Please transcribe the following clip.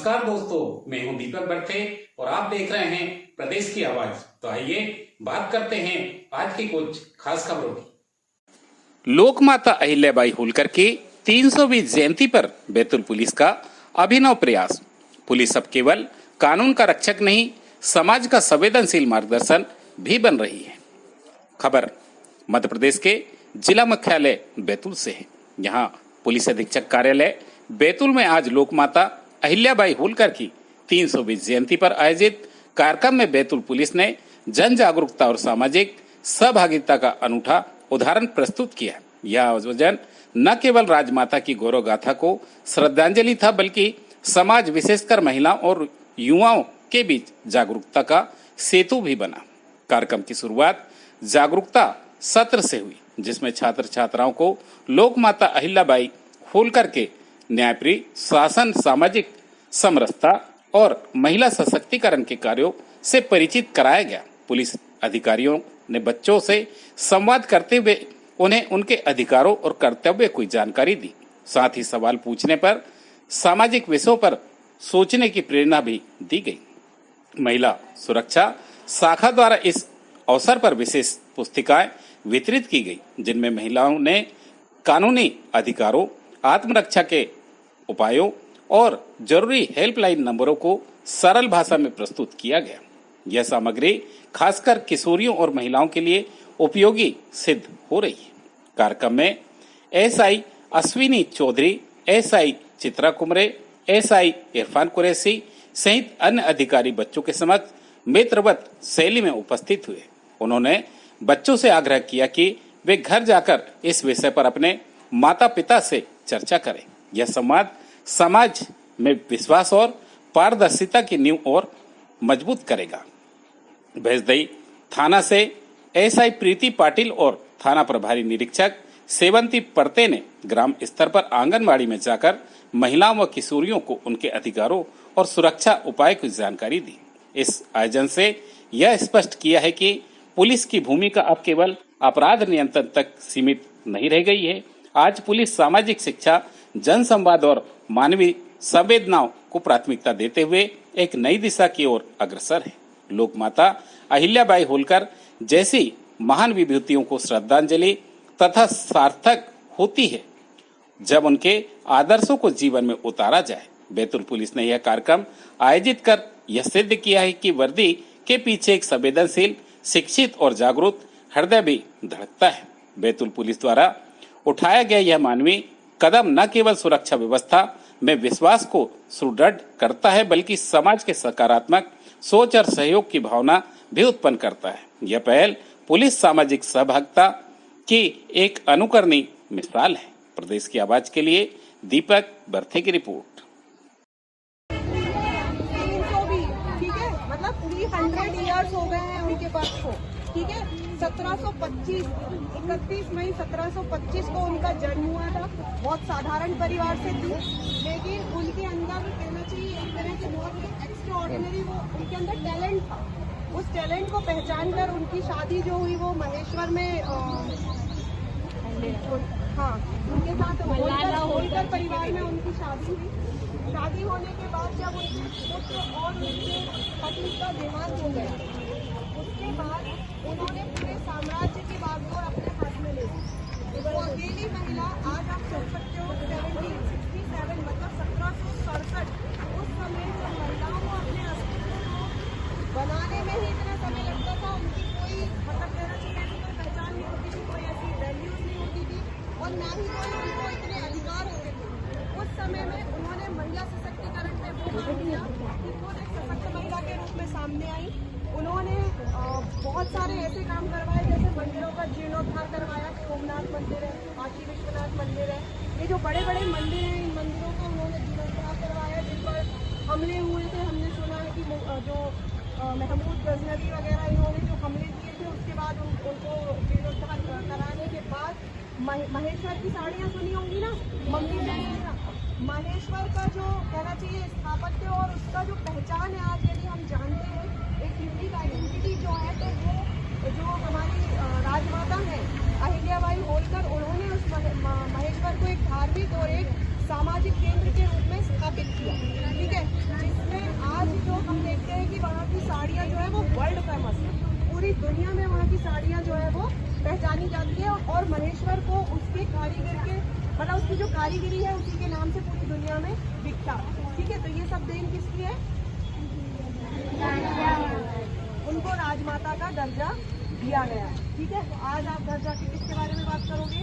नमस्कार दोस्तों, मैं हूं दीपक बर्थे और आप देख रहे हैं प्रदेश की आवाज। तो आइए बात करते हैं आज की कुछ खास खबरों की। लोकमाता अहिल्याबाई होलकर की 320वीं जयंती पर बैतूल पुलिस का अभिनव प्रयास। पुलिस अब केवल कानून का रक्षक नहीं, समाज का संवेदनशील मार्गदर्शन भी बन रही है। खबर मध्य प्रदेश के जिला मुख्यालय बैतूल से है। यहाँ पुलिस अधीक्षक कार्यालय बैतूल में आज लोकमाता अहिल्याबाई होलकर की 320वीं जयंती पर आयोजित कार्यक्रम में बैतूल पुलिस ने जन जागरूकता और सामाजिक सहभागिता का अनूठा उदाहरण प्रस्तुत किया। यह आयोजन न केवल राजमाता की गौरव गाथा को श्रद्धांजलि था, बल्कि समाज विशेषकर महिलाओं और युवाओं के बीच जागरूकता का सेतु भी बना। कार्यक्रम की शुरुआत जागरूकता सत्र से हुई, जिसमें छात्र छात्राओं को लोकमाता अहिल्याबाई होलकर के न्यायप्रिय शासन, सामाजिक समरसता और महिला सशक्तिकरण के कार्यों से परिचित कराया गया। पुलिस अधिकारियों ने बच्चों से संवाद करते हुए उन्हें उनके अधिकारों और कर्तव्य की जानकारी दी। साथ ही सवाल पूछने पर सामाजिक विषयों पर सोचने की प्रेरणा भी दी गई। महिला सुरक्षा शाखा द्वारा इस अवसर पर विशेष पुस्तिकाएं वितरित की गई, जिनमें महिलाओं ने कानूनी अधिकारों, आत्मरक्षा के उपायों और जरूरी हेल्पलाइन नंबरों को सरल भाषा में प्रस्तुत किया गया। यह सामग्री खासकर किशोरियों और महिलाओं के लिए उपयोगी सिद्ध हो रही है। कार्यक्रम में SI Ashwini Chaudhary, SI Chitra Kumre, SI Irfan Qureshi सहित अन्य अधिकारी बच्चों के समक्ष मित्रवत शैली में उपस्थित हुए। उन्होंने बच्चों से आग्रह किया कि वे घर जाकर इस विषय पर अपने माता पिता से चर्चा करें। यह संवाद समाज में विश्वास और पारदर्शिता की नींव और मजबूत करेगा। भैंसदई थाना से एसआई प्रीति पाटिल और थाना प्रभारी निरीक्षक सेवंती परते ने ग्राम स्तर पर आंगनबाड़ी में जाकर महिलाओं व किशोरियों को उनके अधिकारों और सुरक्षा उपाय की जानकारी दी। इस आयोजन से यह स्पष्ट किया है कि पुलिस की भूमिका अब केवल अपराध नियंत्रण तक सीमित नहीं रह गई है। आज पुलिस सामाजिक शिक्षा, जन संवाद और मानवीय संवेदनाओं को प्राथमिकता देते हुए एक नई दिशा की ओर अग्रसर है। लोकमाता अहिल्याबाई होलकर जैसी महान विभूतियों को श्रद्धांजलि तथा सार्थक होती है जब उनके आदर्शों को जीवन में उतारा जाए। बैतूल पुलिस ने यह कार्यक्रम आयोजित कर यह सिद्ध किया है कि वर्दी के पीछे एक संवेदनशील, शिक्षित और जागरूक हृदय भी धड़कता है। बैतूल पुलिस द्वारा उठाया गया यह मानवीय कदम न केवल सुरक्षा व्यवस्था में विश्वास को सुदृढ़ करता है, बल्कि समाज के सकारात्मक सोच और सहयोग की भावना भी उत्पन्न करता है। यह पहल पुलिस सामाजिक सहभागिता की एक अनुकरणीय मिसाल है। प्रदेश की आवाज के लिए दीपक बर्थे की रिपोर्ट। मतलब 300 इयर्स हो गए हैं उनके पास को, ठीक है। 1725 31 मई 1725 को उनका जन्म हुआ था। बहुत साधारण परिवार से थी, लेकिन उनके अंदर कहना चाहिए एक तरह से बहुत एक्स्ट्रा ऑर्डिनरी वो उनके अंदर टैलेंट था। उस टैलेंट को पहचान कर उनकी शादी जो हुई वो महेश्वर में उनके साथ होलकर परिवार में उनकी शादी हुई। शादी होने के बाद जब उनके पुत्र और उनके पति का देहांत हो गया, उसके बाद उन्होंने पूरे साम्राज्य की बागडोर अपने हाथ में ले ली। वो अकेली महिला, आज आप सोच सकते हो 1767 मतलब 1767, उस समय जब महिलाओं को अपने अस्तित्व को बनाने में ही इतना समय लगता था, उनकी कोई मतलब कहना चाहिए कोई पहचान नहीं होती थी, कोई ऐसी वैल्यूज नहीं होती थी और ना ही कोई उनको इतने अधिकार होते थे। उस समय में उन्होंने महिला सशक्तिकरण में वो काम किया कि खुद एक सशक्त महिला के रूप में सामने आई। उन्होंने बहुत सारे ऐसे काम करवाए, जैसे मंदिरों का जीर्णोद्धार करवाया। सोमनाथ मंदिर है, काशी विश्वनाथ मंदिर है, ये जो बड़े बड़े मंदिर हैं, इन मंदिरों का उन्होंने जीर्णोद्धार करवाया, जिन पर हमले हुए थे। हमने सुना है कि जो महमूद गजनवी वगैरह इन्होंने जो हमले किए थे, उसके बाद उनको जीर्णोद्धार कराने के बाद महेश्वर की साड़ियाँ सुनी होंगी ना, मम्मी जानिएगा। महेश्वर का जो कहना चाहिए स्थापत्य और उसका जो पहचान है, आज यदि हम जानते हैं एक यूनिक आइडेंटिटी जो है, तो वो जो हमारी राजमाता है अहिल्याबाई होलकर, उन्होंने उस महेश्वर को एक धार्मिक और एक सामाजिक केंद्र के रूप में स्थापित किया, ठीक है। पूरी दुनिया में वहाँ की साड़ियाँ जो है वो पहचानी जाती है और महेश्वर को उसके कारीगर के मतलब उसकी जो कारीगरी है उसी के नाम से पूरी दुनिया में विख्यात। ठीक है, तो ये सब देन किसकी है? उनको राजमाता का दर्जा दिया गया है। ठीक है, तो आज आप घर जाके किसके बारे में बात करोगे?